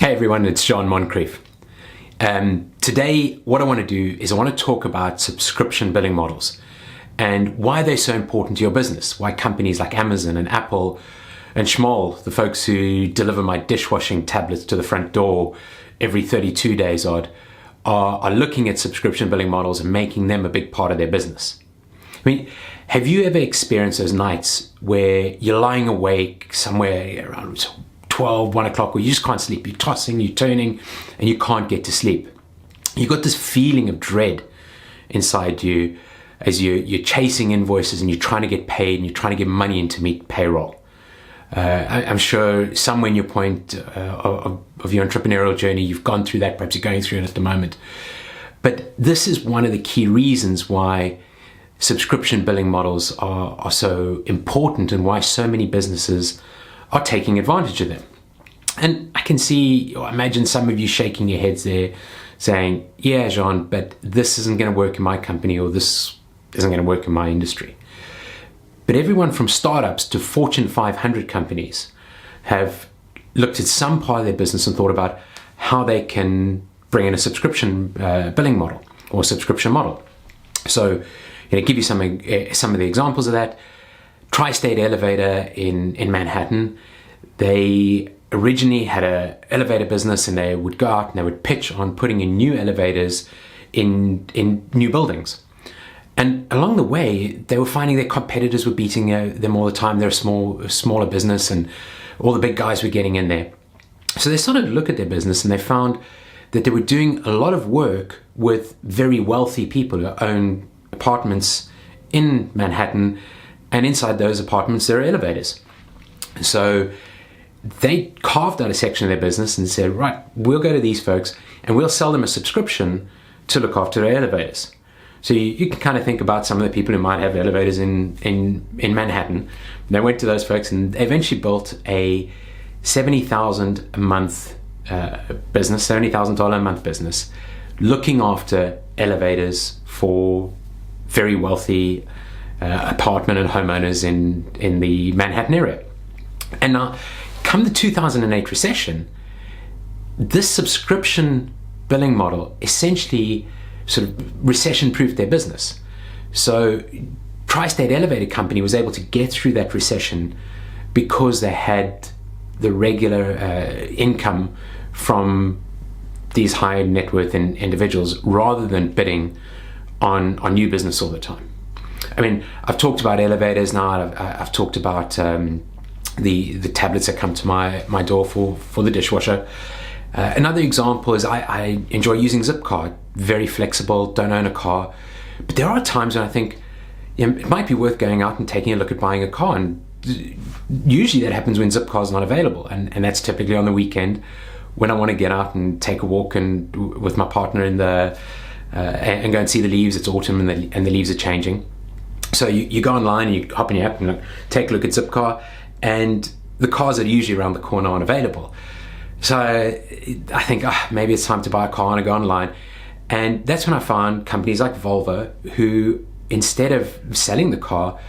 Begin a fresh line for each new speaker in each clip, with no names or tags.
Hey everyone, it's John Moncrief. Today, what I want to do is I want to talk about subscription billing models and why they're so important to your business. Why companies like Amazon and Apple and Schmoll, the folks who deliver my dishwashing tablets to the front door every 32 days odd, are looking at subscription billing models and making them a big part of their business. I mean, have you ever experienced those nights where you're lying awake somewhere around 12, 1 o'clock, where you just can't sleep? You're tossing, you're turning, and you can't get to sleep. You've got this feeling of dread inside you as you're chasing invoices and you're trying to get paid and you're trying to get money in to meet payroll. I'm sure somewhere in your point of your entrepreneurial journey, you've gone through that, perhaps you're going through it at the moment. But this is one of the key reasons why subscription billing models are so important and why so many businesses are taking advantage of them. And I can see, or imagine some of you shaking your heads there saying, yeah, Jean, but this isn't going to work in my company, or this isn't going to work in my industry. But everyone from startups to Fortune 500 companies have looked at some part of their business and thought about how they can bring in a subscription billing model or subscription model. So, give you some of the examples of that. Tri-State Elevator in Manhattan, they originally had an elevator business, and they would go out and they would pitch on putting in new elevators in new buildings. And along the way, they were finding their competitors were beating them all the time. They're a smaller business, and all the big guys were getting in there. So they started to look at their business, and they found that they were doing a lot of work with very wealthy people who own apartments in Manhattan, and inside those apartments there are elevators. So they carved out a section of their business and said, right, we'll go to these folks and we'll sell them a subscription to look after their elevators. So you can kind of think about some of the people who might have elevators in Manhattan. They went to those folks and they eventually built a $70,000 a month business, $70,000 a month business, looking after elevators for very wealthy apartment and homeowners in the Manhattan area. And now, come the 2008 recession, this subscription billing model essentially sort of recession-proofed their business. So Tri-State Elevator Company was able to get through that recession because they had the regular income from these high net worth individuals, rather than bidding on new business all the time. I mean, I've talked about elevators now. I've talked about the tablets that come to my door for the dishwasher. Another example is I enjoy using Zipcar. Very flexible, don't own a car. But there are times when I think it might be worth going out and taking a look at buying a car. And usually that happens when Zipcar is not available. And that's typically on the weekend when I want to get out and take a walk and with my partner and go and see the leaves. It's autumn and the leaves are changing. So you go online and you hop in your app and take a look at Zipcar, and the cars that are usually around the corner aren't available. So I think maybe it's time to buy a car, and I go online. And that's when I found companies like Volvo, who instead of selling the car,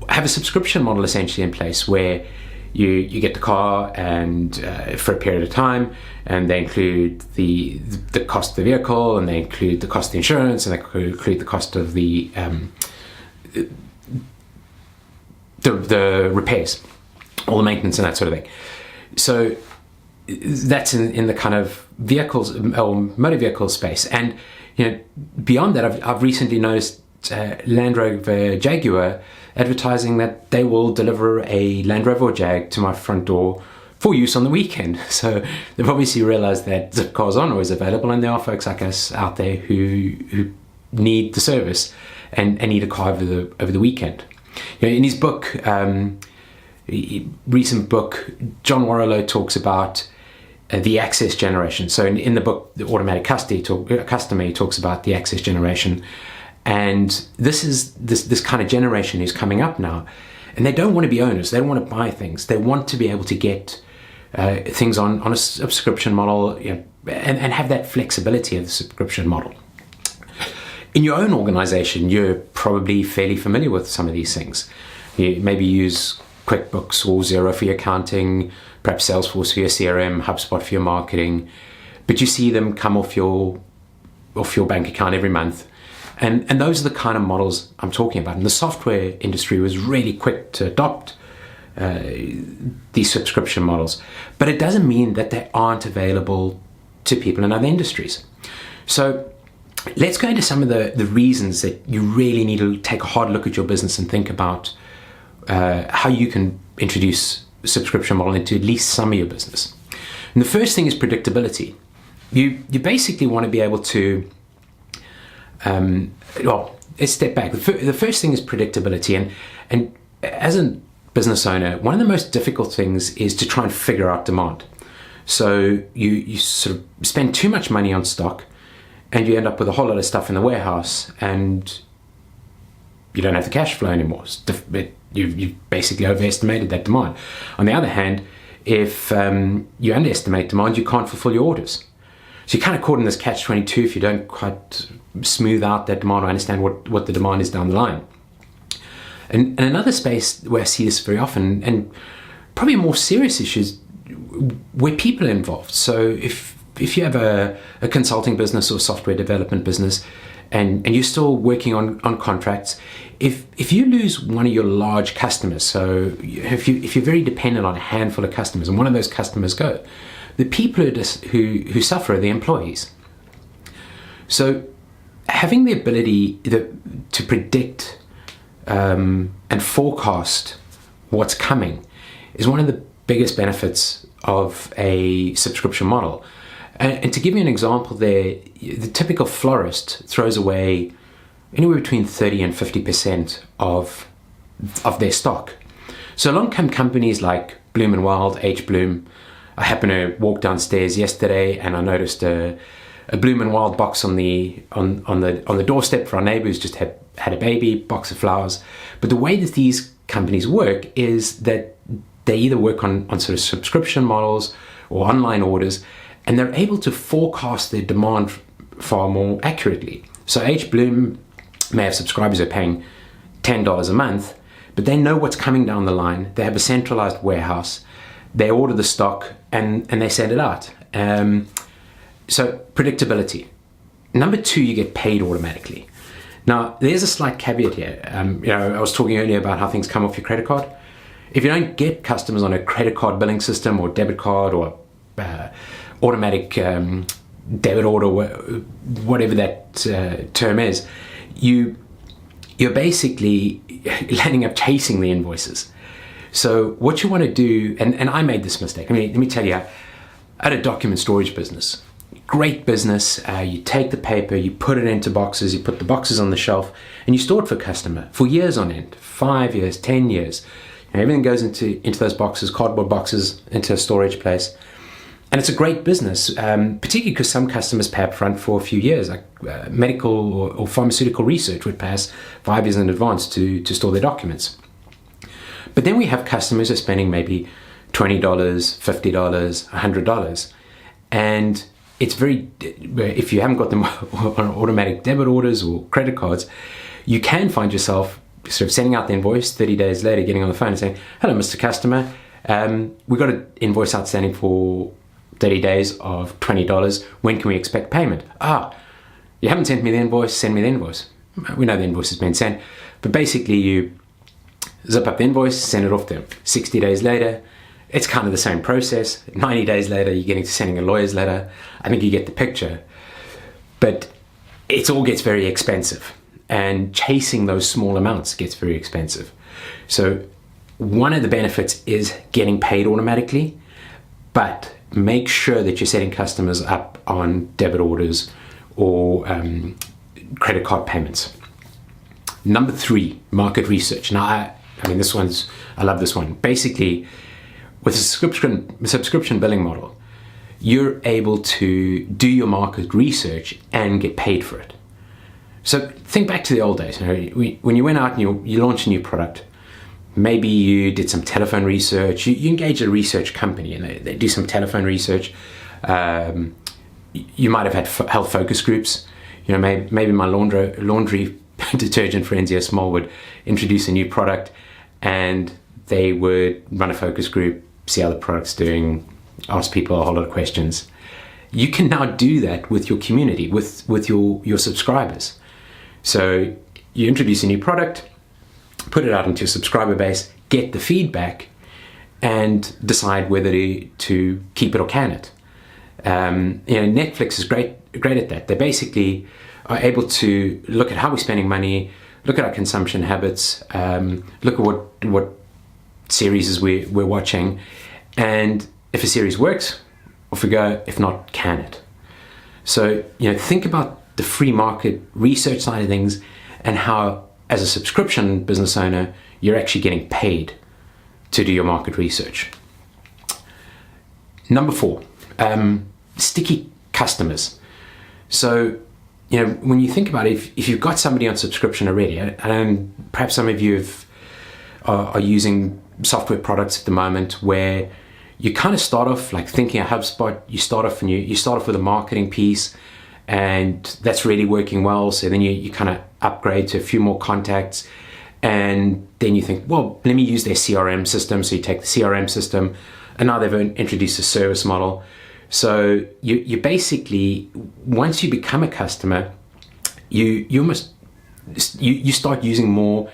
have a subscription model essentially in place where you get the car and for a period of time, and they include the cost of the vehicle, and they include the cost of the insurance, and they include the cost of the repairs, all the maintenance and that sort of thing. So that's in the kind of vehicles or motor vehicle space. And beyond that, I've recently noticed Land Rover Jaguar advertising that they will deliver a Land Rover Jag to my front door for use on the weekend. So they've obviously realized that Zipcars aren't always available, and there are folks like us out there who need the service and need a car over the weekend. In his book, recent book, John Warrilow talks about the access generation. So in the book, The Automatic Customer, he talks about the access generation. And this is this kind of generation who's coming up now, and they don't want to be owners. They don't want to buy things. They want to be able to get things on a subscription model, and have that flexibility of the subscription model. In your own organization, you're probably fairly familiar with some of these things. You maybe use QuickBooks or Xero for your accounting, perhaps Salesforce for your CRM, HubSpot for your marketing, but you see them come off your bank account every month. And those are the kind of models I'm talking about. And the software industry was really quick to adopt these subscription models. But it doesn't mean that they aren't available to people in other industries. So let's go into some of the reasons that you really need to take a hard look at your business and think about how you can introduce a subscription model into at least some of your business. And the first thing is predictability. You basically want to be able to, let's step back. The first thing is predictability. And as a business owner, one of the most difficult things is to try and figure out demand. So you sort of spend too much money on stock and you end up with a whole lot of stuff in the warehouse and you don't have the cash flow anymore. You've basically overestimated that demand. On the other hand, if you underestimate demand, you can't fulfill your orders. So you're kind of caught in this catch-22 if you don't quite smooth out that demand or understand what the demand is down the line. And another space where I see this very often, and probably a more serious issue, is where people are involved. So if you have a consulting business or software development business, and you're still working on contracts, if you lose one of your large customers, so if you're very dependent on a handful of customers, and one of those customers go, the people who suffer are the employees. So having the ability to predict and forecast what's coming is one of the biggest benefits of a subscription model. And to give you an example there, the typical florist throws away anywhere between 30 and 50% of their stock. So along come companies like Bloom & Wild, H. Bloom. I happened to walk downstairs yesterday and I noticed a Bloom & Wild box on the doorstep for our neighbor who's just had a baby, box of flowers. But the way that these companies work is that they either work on sort of subscription models or online orders, and they're able to forecast their demand far more accurately. So H. Bloom may have subscribers who are paying $10 a month, but they know what's coming down the line. They have a centralized warehouse. They order the stock and they send it out. So predictability. Number two, you get paid automatically. Now, there's a slight caveat here. I was talking earlier about how things come off your credit card. If you don't get customers on a credit card billing system or debit card or automatic debit order, whatever that term is, you're basically ending up chasing the invoices. So what you want to do, and I made this mistake. Let me tell you, I had a document storage business. Great business. You take the paper, you put it into boxes, you put the boxes on the shelf, and you store it for a customer for years on end, 5 years, 10 years. And everything goes into those boxes, cardboard boxes, into a storage place. And it's a great business, particularly because some customers pay up front for a few years, like medical or pharmaceutical research would pay us 5 years in advance to store their documents. But then we have customers who are spending maybe $20, $50, $100. And it's if you haven't got them on automatic debit orders or credit cards, you can find yourself sort of sending out the invoice 30 days later, getting on the phone and saying, "Hello, Mr. Customer, we've got an invoice outstanding for 30 days of $20. When can we expect payment?" You haven't sent me the invoice, send me the invoice. We know the invoice has been sent, but basically you zip up the invoice, send it off to them. 60 days later, it's kind of the same process. 90 days later, you're getting to sending a lawyer's letter. I think you get the picture. But it all gets very expensive. And chasing those small amounts gets very expensive. So one of the benefits is getting paid automatically, but make sure that you're setting customers up on debit orders or credit card payments. Number three, market research. Now, I love this one. Basically, with a subscription billing model, you're able to do your market research and get paid for it. So think back to the old days. When you went out and you launched a new product, maybe you did some telephone research. You engaged a research company and they do some telephone research. You might have had health focus groups. Maybe my laundry detergent friends here small would introduce a new product and they would run a focus group, see how the product's doing, ask people a whole lot of questions. You can now do that with your community, with your subscribers. So you introduce a new product, put it out into your subscriber base, get the feedback, and decide whether to keep it or can it. Netflix is great at that. They basically are able to look at how we're spending money, look at our consumption habits, look at what series we're watching, and if a series works, off we go. If not, can it? So think about the free market research side of things, and how, as a subscription business owner, you're actually getting paid to do your market research. Number 4, sticky customers. So, when you think about it, if you've got somebody on subscription already, and perhaps some of you are using software products at the moment where you kind of start off like thinking a HubSpot, you start off with a marketing piece, and that's really working well. So then you kind of upgrade to a few more contacts, and then you think, well, let me use their CRM system. So you take the CRM system, and now they've introduced a service model. So you basically, once you become a customer, you start using more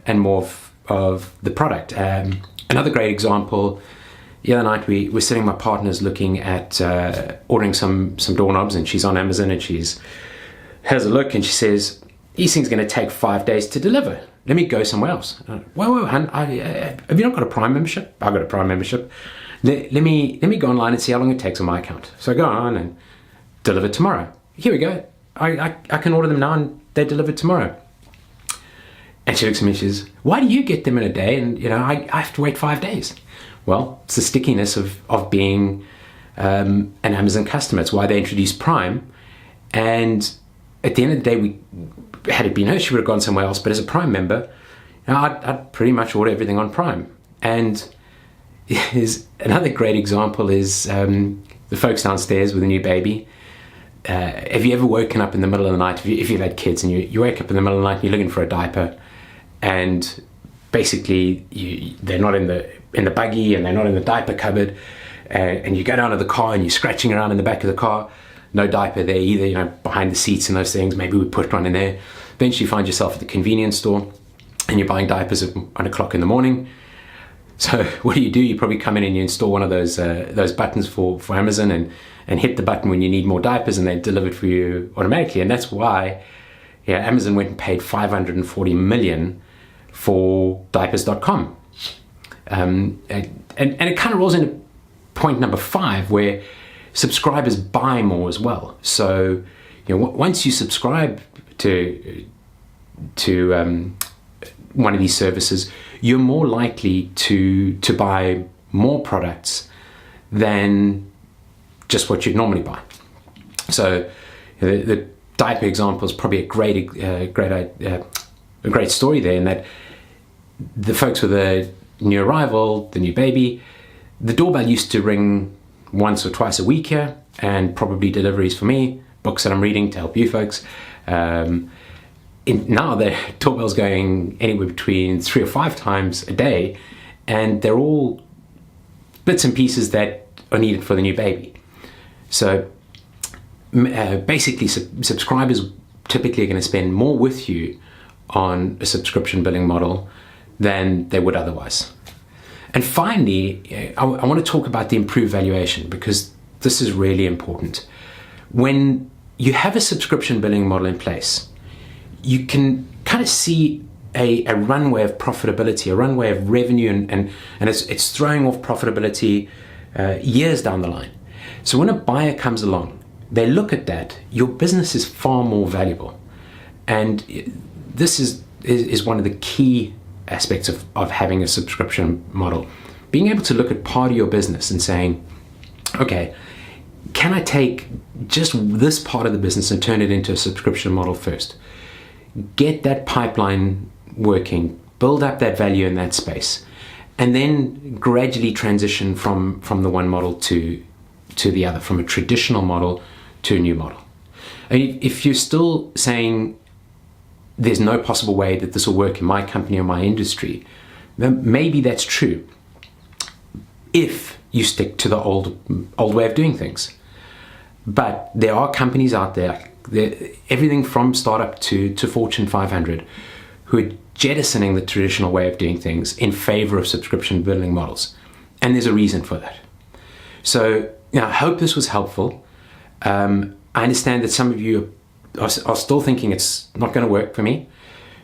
and more of the product. Another great example, the other night we were sitting, my partner's looking at ordering some doorknobs, and she's on Amazon, and has a look, and she says, these things are going to take 5 days to deliver. Let me go somewhere else. Whoa, hun, have you not got a Prime membership? I've got a Prime membership. Let me go online and see how long it takes on my account. So I go on and deliver tomorrow. Here we go. I can order them now and they're delivered tomorrow. And she looks at me and she says, why do you get them in a day and I have to wait 5 days? Well, it's the stickiness of being an Amazon customer. It's why they introduced Prime. And at the end of the day, had it been her, she would have gone somewhere else. But as a Prime member, I'd pretty much order everything on Prime. And another great example is the folks downstairs with a new baby. Have you ever woken up in the middle of the night, if you've had kids, and you wake up in the middle of the night and you're looking for a diaper, and basically they're not in the buggy and they're not in the diaper cupboard, and you go down to the car and you're scratching around in the back of the car, no diaper there either, behind the seats and those things. Maybe we put one in there. Eventually you find yourself at the convenience store and you're buying diapers at 1 o'clock in the morning. So what do? You probably come in and you install one of those buttons for Amazon and hit the button when you need more diapers, and they're delivered for you automatically. And that's why Amazon went and paid $540 million for diapers.com. And it kind of rolls into point number 5, where subscribers buy more as well. So once you subscribe to one of these services, you're more likely to buy more products than just what you'd normally buy. So the diaper example is probably a great story there, in that the folks with the new arrival, the new baby, the doorbell used to ring once or twice a week here, and probably deliveries for me, books that I'm reading to help you folks. Now the doorbell's going anywhere between 3 or 5 times a day, and they're all bits and pieces that are needed for the new baby. So basically, subscribers typically are going to spend more with you on a subscription billing model than they would otherwise. And finally, I want to talk about the improved valuation, because this is really important. When you have a subscription billing model in place, you can kind of see a runway of profitability, a runway of revenue, and it's throwing off profitability years down the line. So when a buyer comes along, they look at that, your business is far more valuable. And this is one of the key aspects of having a subscription model. Being able to look at part of your business and saying, okay, can I take just this part of the business and turn it into a subscription model first? Get that pipeline working, build up that value in that space, and then gradually transition from the one model to the other, from a traditional model to a new model. And if you're still saying there's no possible way that this will work in my company or my industry, then maybe that's true. if you stick to the old way of doing things. But there are companies out there, everything from startup to Fortune 500, who are jettisoning the traditional way of doing things in favor of subscription billing models. And there's a reason for that. So I hope this was helpful. I understand that some of you are still thinking it's not going to work for me.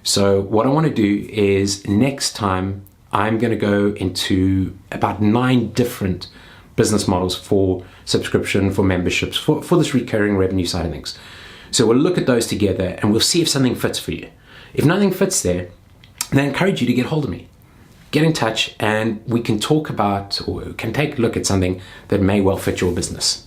So what I want to do is next time I'm going to go into about 9 different business models for subscription, for memberships, for this recurring revenue side of things. So we'll look at those together and we'll see if something fits for you. If nothing fits there, then I encourage you to get hold of me. Get in touch and we can talk about, or we can take a look at something that may well fit your business.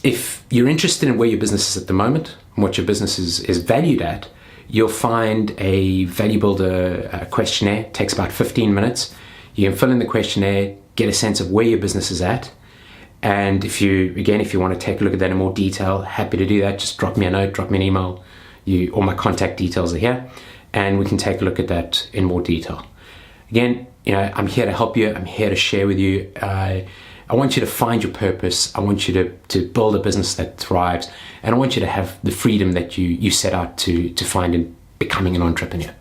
If you're interested in where your business is at the moment and what your business is valued at, you'll find a Value Builder questionnaire. It takes about 15 minutes. You can fill in the questionnaire, get a sense of where your business is at. And if you want to take a look at that in more detail, happy to do that. Just drop me a note, drop me an email. All my contact details are here, and we can take a look at that in more detail. Again, I'm here to help you. I'm here to share with you. I want you to find your purpose. I want you to build a business that thrives, and I want you to have the freedom that you set out to find in becoming an entrepreneur.